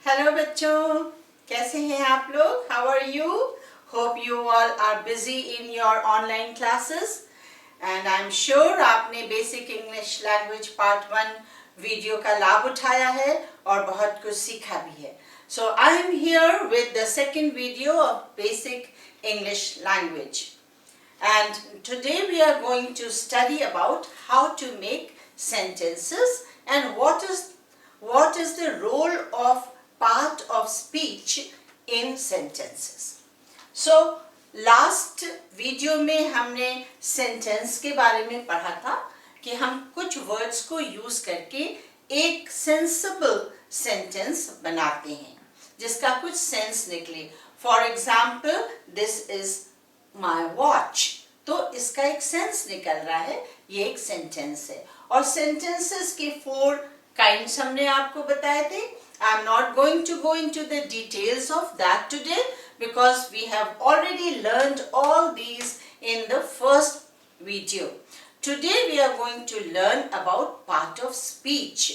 Hello बच्चों, कैसे हैं आप लोग? How are you? Hope you all are busy in your online classes and I am sure आपने basic English language part 1 video का लाभ उठाया है और बहुत कुछ सीखा भी है. So I am here with the second video of basic English language and today we are going to study about how to make sentences and what is the role of part of speech in sentences. So last video में हमने sentence के बारे में पढ़ा था कि हम कुछ words को use करके एक sensible sentence बनाते हैं जिसका कुछ sense निकले. For example, this is my watch. तो इसका एक सेंस निकल रहा है, ये एक सेंटेंस है. और सेंटेंसेस के 4 काइंड्स हमने आपको बताए थे. I am not going to go into the details of that today because we have already learned all these in the first video. Today we are going to learn about part of speech.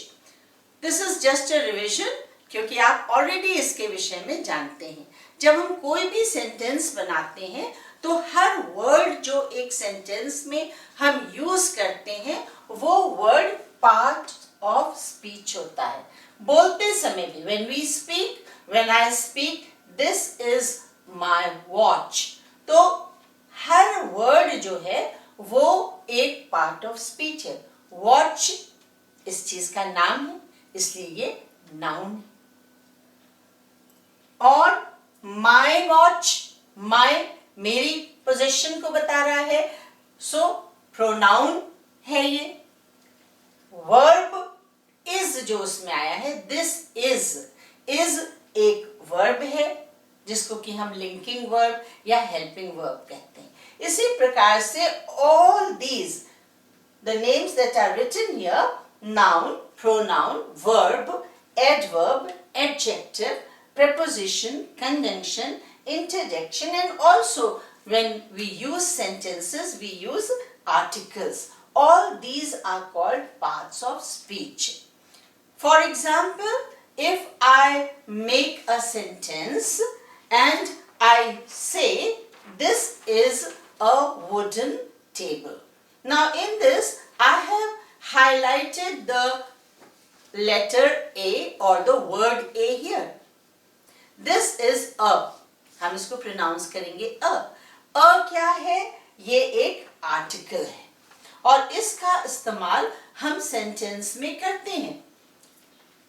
This is just a revision क्योंकि आप already इसके विषय में जानते हैं. जब हम कोई भी सेंटेंस बनाते हैं तो हर वर्ड जो एक सेंटेंस में हम यूज करते हैं वो वर्ड पार्ट ऑफ स्पीच होता है. बोलते समय भी when we speak, when I speak, this is my watch. तो हर वर्ड जो है वो एक पार्ट ऑफ स्पीच है. वॉच इस चीज का नाम है इसलिए ये नाउन है. और my watch, my मेरी पोजीशन को बता रहा है, सो प्रोनाउन है ये. वर्ब इज जो उसमें आया है, दिस इज एक वर्ब है जिसको कि हम लिंकिंग वर्ब या हेल्पिंग वर्ब कहते हैं. इसी प्रकार से all these the names that are written here, noun, pronoun, verb, adverb, adjective, preposition, conjunction, interjection, and also when we use sentences we use articles. All these are called parts of speech. For example, if I make a sentence and I say this is a wooden table. Now in this I have highlighted the letter A or the word A here. This is a. हम इसको pronounce करेंगे अ. क्या है? ये एक article है और इसका इस्तेमाल हम सेंटेंस में करते हैं.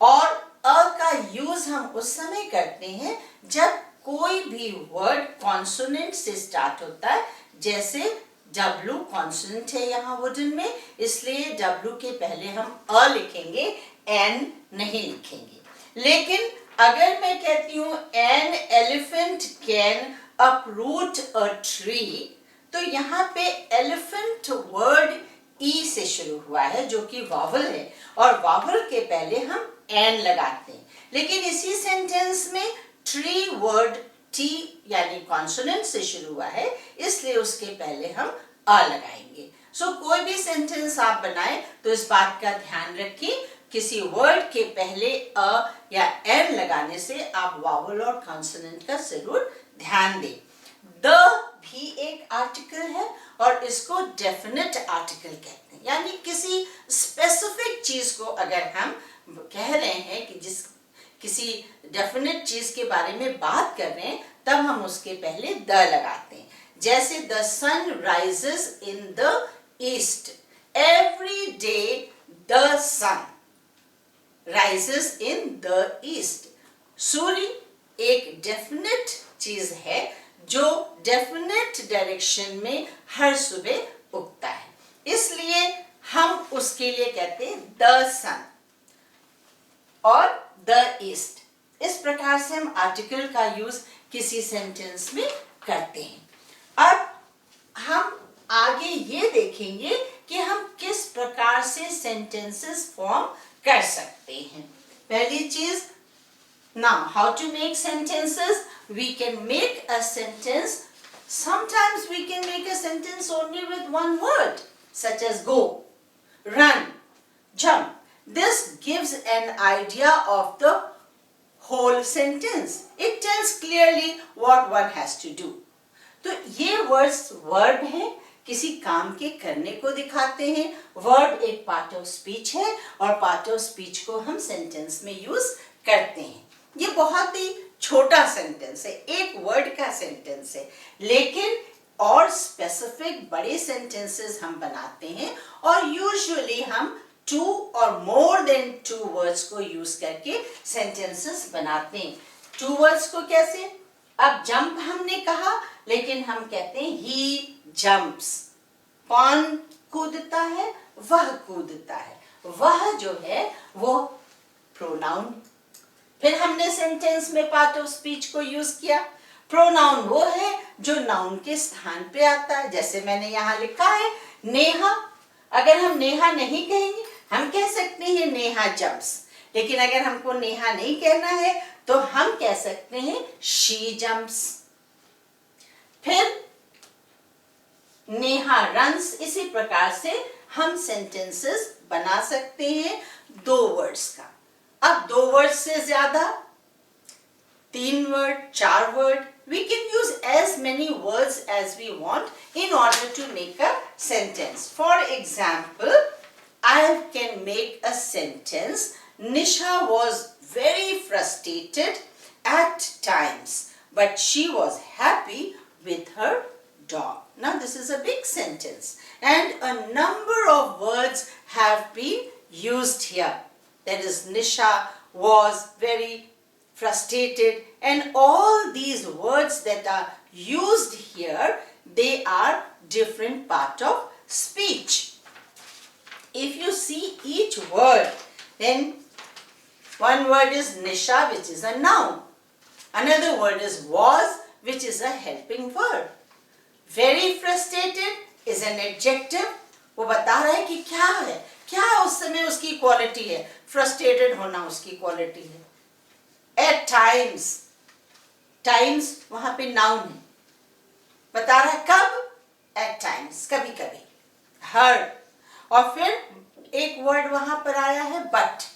और अ का यूज हम उस समय करते हैं जब कोई भी वर्ड कॉन्सोनेंट से स्टार्ट होता है. जैसे W कॉन्सोनेंट है यहाँ वुडन में, इसलिए W के पहले हम अ लिखेंगे, एन नहीं लिखेंगे. लेकिन अगर मैं कहती हूं an elephant can uproot a tree, तो यहाँ पे एलिफेंट वर्ड ई से शुरू हुआ है जो कि वावल है और वावल के पहले हम एन लगाते हैं. लेकिन इसी सेंटेंस में ट्री वर्ड टी यानी कॉन्सोनेंट से शुरू हुआ है इसलिए उसके पहले हम अ लगाएंगे. सो कोई भी सेंटेंस आप बनाएं तो इस बात का ध्यान रखें, किसी वर्ड के पहले अ या एन लगाने से आप वावल और कॉन्सोनेंट का जरूर ध्यान दें. द भी एक आर्टिकल है और इसको डेफिनेट आर्टिकल कहते हैं. यानी किसी स्पेसिफिक चीज को अगर हम कह रहे हैं कि किसी डेफिनेट चीज के बारे में बात कर रहे हैं तब हम उसके पहले द लगाते हैं. जैसे the sun rises in the east. Every day the sun rises in the east. सूर्य एक डेफिनेट चीज है जो डेफिनेट डायरेक्शन में हर सुबह उगता है, इसलिए हम उसके लिए कहते हैं द सन और द ईस्ट. इस प्रकार से हम आर्टिकल का यूज किसी सेंटेंस में करते हैं. अब हम आगे ये देखेंगे कि हम किस प्रकार से सेंटेंसेस फॉर्म कर सकते हैं. पहली चीज, now how to make sentences. We can make a sentence. Sometimes we can make a sentence only with one word, such as go, run, jump. This gives an idea of the whole sentence. It tells clearly what one has to do. तो ये words verb है, किसी काम के करने को दिखाते हैं. वर्ब एक पार्ट ऑफ स्पीच है और पार्ट ऑफ स्पीच को हम सेंटेंस में यूज करते हैं. ये बहुत ही छोटा सेंटेंस है, एक वर्ड का सेंटेंस है, लेकिन और स्पेसिफिक बड़े सेंटेंसेस हम बनाते हैं और यूजुअली हम 2 और मोर देन 2 वर्ड्स को यूज करके सेंटेंसेस बनाते हैं. 2 वर्ड्स को कैसे? अब जंप हमने कहा, लेकिन हम कहते हैं ही जंप्स. कौन कूदता है? वह कूदता है. वह जो है वो प्रोनाउन. फिर हमने सेंटेंस में पार्ट ऑफ स्पीच को यूज किया. प्रोनाउन वो है जो नाउन के स्थान पे आता है. जैसे मैंने यहाँ लिखा है नेहा. अगर हम नेहा नहीं कहेंगे, हम कह सकते हैं नेहा जंप्स, लेकिन अगर हमको नेहा नहीं कहना है तो हम कह सकते हैं शी जंप्स. फिर नेहा रन्स. इसी प्रकार से हम सेंटेंसेस बना सकते हैं 2 वर्ड्स का. अब 2 वर्ड्स से ज्यादा, 3 word, 4 word, we can use as many words as we want in order to make a sentence. For example, I can make a sentence. Nisha was very frustrated at times, but she was happy with her dog. Now this is a big sentence and a number of words have been used here. That is, Nisha was very frustrated, and all these words that are used here, they are different part of speech. If you see each word, then one word is Nisha, which is a noun. Another word is was, which is a helping word. Very frustrated is an adjective. वो बता रहा है कि क्या है, क्या उस समय उसकी क्वालिटी है. फ्रस्ट्रेटेड होना उसकी क्वालिटी है. At times, times वहां पे नाउन है, बता रहा है कब. At times, कभी कभी. Her. और फिर एक वर्ड वहां पर आया है but.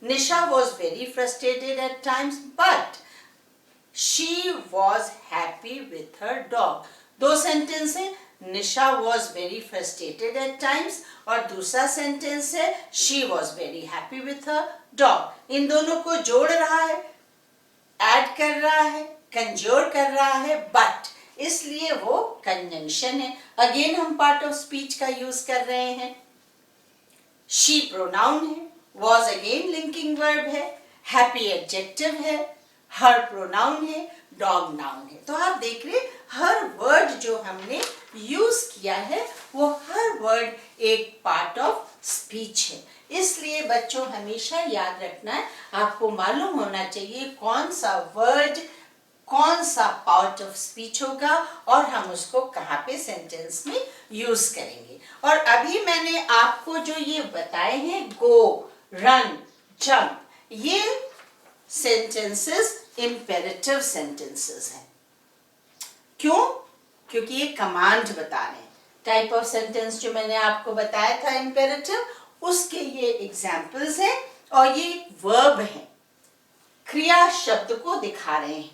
Nisha was very frustrated at times, but she was happy with her dog. 2 sentence है. Nisha was very frustrated at times और दूसरा सेंटेंस है she was very happy with her dog. इन दोनों को जोड़ रहा है, ऐड कर रहा है, कंजोर कर रहा है, बट इसलिए वो कंजंक्शन है. अगेन हम पार्ट ऑफ स्पीच का यूज कर रहे हैं. she प्रोनाउन है, was अगेन लिंकिंग वर्ब है, happy एडजेक्टिव है, her प्रोनाउन है, डॉग नाउन है. तो आप देख रहे हर वर्ड जो हमने यूज किया है वो हर वर्ड एक पार्ट ऑफ स्पीच है. इसलिए बच्चों हमेशा याद रखना है, आपको मालूम होना चाहिए कौन सा वर्ड कौन सा पार्ट ऑफ स्पीच होगा और हम उसको कहाँ पे सेंटेंस में यूज करेंगे. और अभी मैंने आपको जो ये बताए हैं गो, रन, जंप, ये सेंटेंसेस इंपेरेटिव सेंटेंसेस हैं. क्यों? क्योंकि ये कमांड बता रहे हैं. टाइप ऑफ सेंटेंस जो मैंने आपको बताया था इंपेरेटिव, उसके ये एग्जाम्पल्स हैं और ये वर्ब है, क्रिया शब्द को दिखा रहे हैं.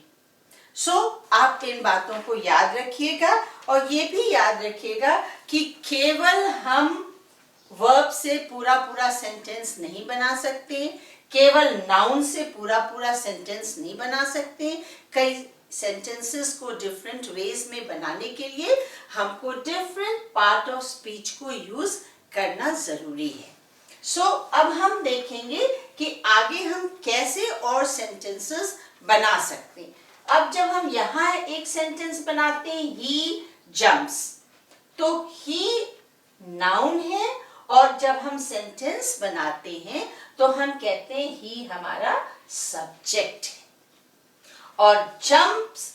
आप इन बातों को याद रखिएगा और ये भी याद रखिएगा कि केवल हम वर्ब से पूरा सेंटेंस नहीं बना सकते, केवल नाउन से पूरा सेंटेंस नहीं बना सकते. कई सेंटेंसेस को डिफरेंट वेज में बनाने के लिए हमको डिफरेंट पार्ट ऑफ स्पीच को यूज करना जरूरी है. अब हम देखेंगे कि आगे हम कैसे और सेंटेंसेस बना सकते हैं. अब जब हम यहाँ एक सेंटेंस बनाते हैं ही जंप्स, तो ही नाउन है और जब हम सेंटेंस बनाते हैं तो हम कहते हैं ही हमारा सब्जेक्ट है और जंप्स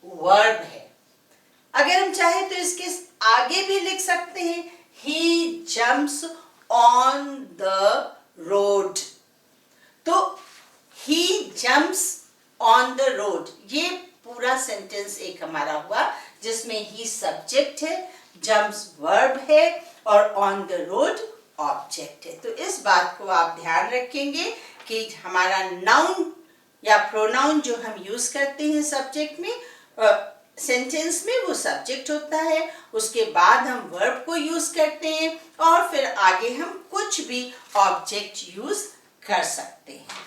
वर्ब है. अगर हम चाहे तो इसके आगे भी लिख सकते हैं ही जंप्स ऑन द रोड. तो ही जंप्स ऑन द रोड, ये पूरा सेंटेंस एक हमारा हुआ जिसमें ही सब्जेक्ट है, जंप्स वर्ब है और ऑन द रोड ऑब्जेक्ट है. तो इस बात को आप ध्यान रखेंगे कि हमारा नाउन या प्रोनाउन जो हम यूज करते हैं सब्जेक्ट में, सेंटेंस में, वो सब्जेक्ट होता है। उसके बाद हम वर्ब को यूज करते हैं और फिर आगे हम कुछ भी ऑब्जेक्ट यूज कर सकते हैं।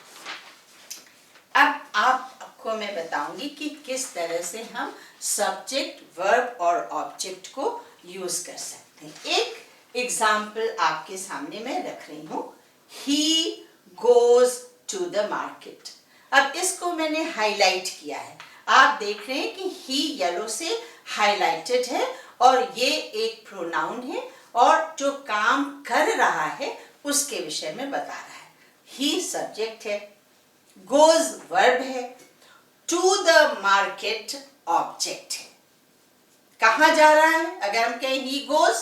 अब आपको मैं बताऊंगी कि किस तरह से हम सब्जेक्ट, वर्ब और ऑब्जेक्ट को यूज कर सकते हैं। एक एग्जाम्पल आपके सामने मैं रख रही हूं, he goes to the market. अब इसको मैंने हाईलाइट किया है, आप देख रहे हैं कि ही येलो से हाईलाइटेड है और ये एक प्रोनाउन है और जो काम कर रहा है उसके विषय में बता रहा है। ही सब्जेक्ट है, गोज वर्ब है, टू द मार्केट ऑब्जेक्ट है। कहाँ जा रहा है? अगर हम कहें ही गोज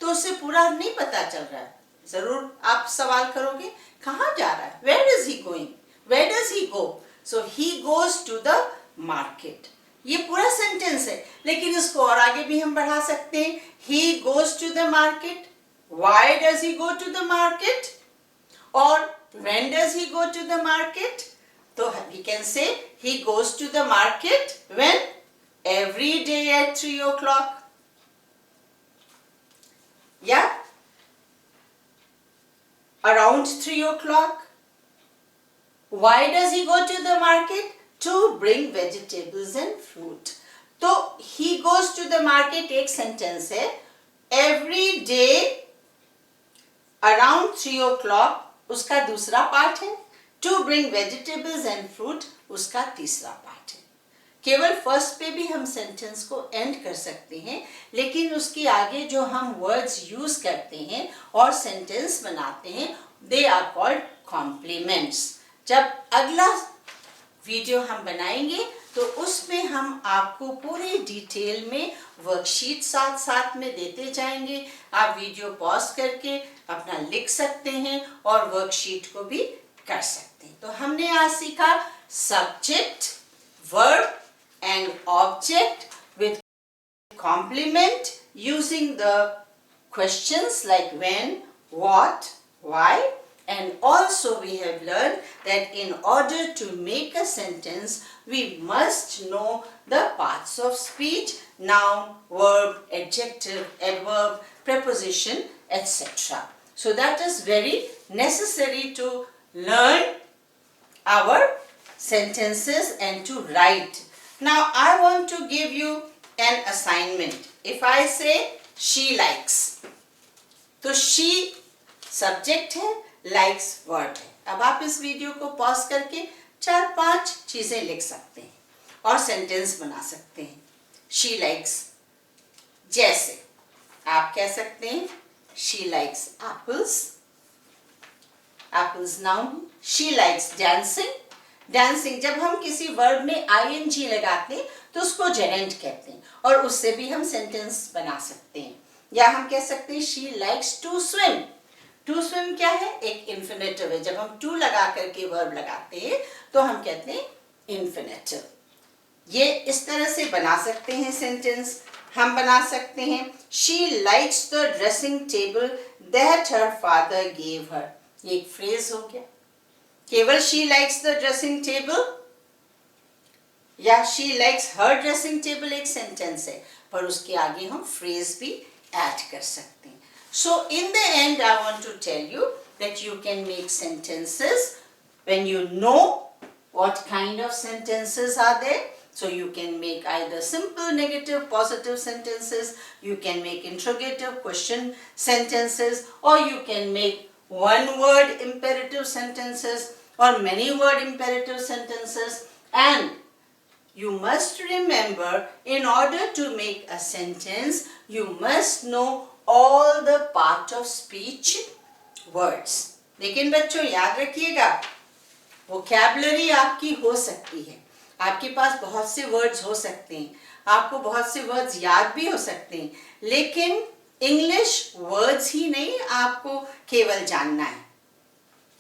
तो उससे पूरा नहीं पता चल रहा है, जरूर आप सवाल करोगे कहाँ जा रहा है, where is he going, where does he go. So he goes to the market, ये पूरा सेंटेंस है, लेकिन इसको और आगे भी हम बढ़ा सकते हैं। He goes to the market, why does he go to the market, और when does he go to the market. तो we can say he goes to the market when? Every day at 3 o'clock. Yeah? Around 3 o'clock. Why does he go to the market? To bring vegetables and fruit. तो he goes to the market एक sentence है, every day around 3 o'clock उसका दूसरा part है, to bring vegetables and fruit उसका तीसरा part है। केवल फर्स्ट पे भी हम सेंटेंस को एंड कर सकते हैं, लेकिन उसके आगे जो हम वर्ड्स यूज करते हैं और सेंटेंस बनाते हैं, दे आर कॉल्ड कॉम्प्लीमेंट्स। जब अगला वीडियो हम बनाएंगे तो उसमें हम आपको पूरे डिटेल में वर्कशीट साथ साथ में देते जाएंगे। आप वीडियो पॉज करके अपना लिख सकते हैं और वर्कशीट को भी कर सकते हैं। तो हमने आज सीखा subject, verb and object with complement using the questions like when, what, why, and also we have learned that in order to make a sentence we must know the parts of speech, noun, verb, adjective, adverb, preposition, etc. So that is very necessary to learn our sentences and to write. Now I want to give you an assignment. If I say she likes, तो she subject है, likes word है। अब आप इस video को pause करके 4-5 चीजें लिख सकते हैं और सेंटेंस बना सकते हैं। She likes, जैसे आप कह सकते हैं she likes apples, apples noun। She likes dancing, dancing जब हम किसी वर्ब में ing लगाते हैं तो उसको gerund कहते हैं और उससे भी हम सेंटेंस बना सकते हैं। या हम कह सकते हैं she likes to swim। To swim क्या है? एक इंफिनिटिव है। जब हम टू लगा करके वर्ब लगाते हैं तो हम कहते हैं इंफिनिटिव। ये इस तरह से बना सकते हैं सेंटेंस। हम बना सकते हैं she likes the dressing table that her father gave her, ये एक फ्रेज हो गया। केवल she likes the dressing table या she likes her dressing table एक सेंटेंस है, पर उसके आगे हम फ्रेज भी ऐड कर सकते हैं। So in the end I want to tell you that you can make sentences when you know what kind of sentences are there. So you can make either simple negative positive sentences, you can make interrogative question sentences, or you can make one word imperative sentences or many word imperative sentences. And you must remember, in order to make a sentence you must know all the part of speech words. लेकिन बच्चों याद रखिएगा, vocabulary आपकी हो सकती है, आपके पास बहुत से वर्ड्स हो सकते हैं, आपको बहुत से वर्ड्स याद भी हो सकते हैं, लेकिन इंग्लिश वर्ड्स ही नहीं आपको केवल जानना है।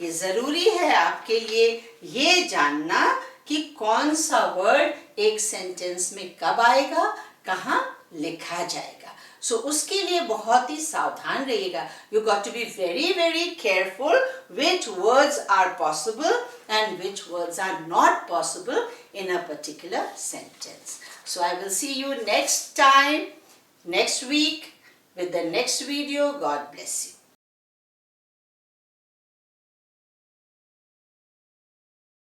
ये जरूरी है आपके लिए ये जानना कि कौन सा वर्ड एक सेंटेंस में कब आएगा, कहाँ लिखा जाएगा। सो उसके लिए बहुत ही सावधान रहिएगा. You got to be very very careful which words are possible and which words are not possible in a particular sentence. So I will see you next time, next week with the next video. God bless you.